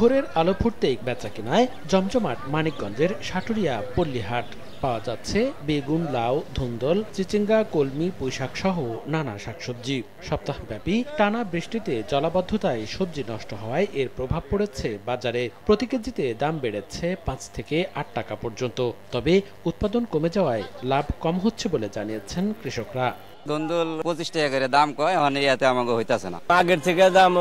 ভোরের আলো ফুটতেই বেচাকেনায় জমজমাট মানিকগঞ্জের সাটুরিয়া পল্লীহাট। পাওয়া যাচ্ছে বেগুন, লাউ, ধুন্দল, চিচিঙ্গা, কলমি, পুঁইশাক সহ নানা শাকসবজি। সপ্তাহব্যাপী টানা বৃষ্টিতে জলাবদ্ধতায় সবজি নষ্ট হওয়ায় এর প্রভাব পড়েছে বাজারে। প্রতি কেজিতে দাম বেড়েছে ৫ থেকে ৮ টাকা পর্যন্ত। তবে উৎপাদন কমে যাওয়ায় লাভ কম হচ্ছে বলে জানিয়েছেন কৃষকরা। ধুন্দুল ২৫ টাকা করে দাম কয়, মানে ইয়াতে আমাকে হইতাছে না। আগের থেকে দাম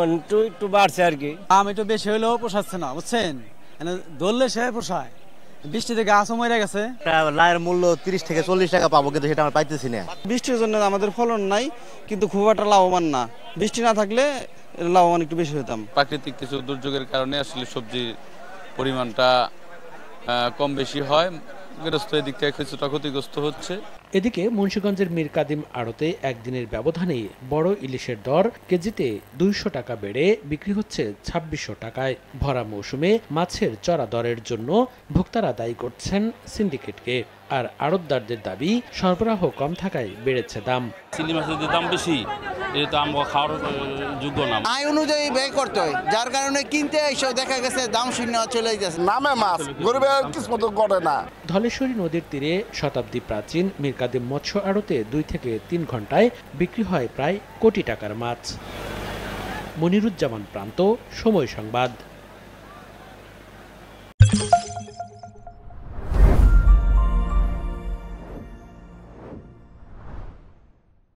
একটু বাড়ছে আর কি। দাম একটু বেশি হলেও পোষাচ্ছে না, বুঝছেন, ধরলে সে পোষায়। বৃষ্টি থেকে গাছও মরে গেছে। লাউয়ের মূল্য ৩০ থেকে ৪০ টাকা পাবো, কিন্তু সেটা আমরা পাইতেছি না। বৃষ্টির জন্য আমাদের ফলন নাই, কিন্তু খুব একটা লাভবান না। বৃষ্টি না থাকলে লাভবান একটু বেশি হতাম। প্রাকৃতিক কিছু দুর্যোগের কারণে আসলে সবজির পরিমাণটা কম বেশি হয়, গৃহস্থ এদিক থেকে কিছুটা ক্ষতিগ্রস্ত হচ্ছে। এদিকে মুন্সিগঞ্জের মীর কাদিম আড়তে একদিনের ব্যবধানে বড় ইলিশের দর কেজিতে ২০০ টাকা বেড়ে বিক্রি হচ্ছে ২৬০০ টাকায়। ভরা মৌসুমে মাছের চড়া দরের জন্য ভোক্তারা দায়ী করছেন সিন্ডিকেটকে। আর আড়তদারদের দাবি সরবরাহ কম থাকায় বেড়েছে দাম। চিংড়ি মাছের যে দাম বেশি, এটা তো আমরা খাওয়ার যোগ্য না। আয় অনুযায়ী ব্যয় করতে হয়, যার কারণে কিনতে এসেও দেখা গেছে দাম শূন্য চলে যাচ্ছে। নামে মাছ গরিবের কিসমত করে না। ধলেশ্বরী নদীর তীরে শতাব্দী প্রাচীন মীর কাদিম মৎস্য আড়তে ২ থেকে ৩ ঘন্টায় বিক্রি হয় প্রায় কোটি টাকার মাছ। মনিরুজ্জামান প্রান্ত, সময় সংবাদ।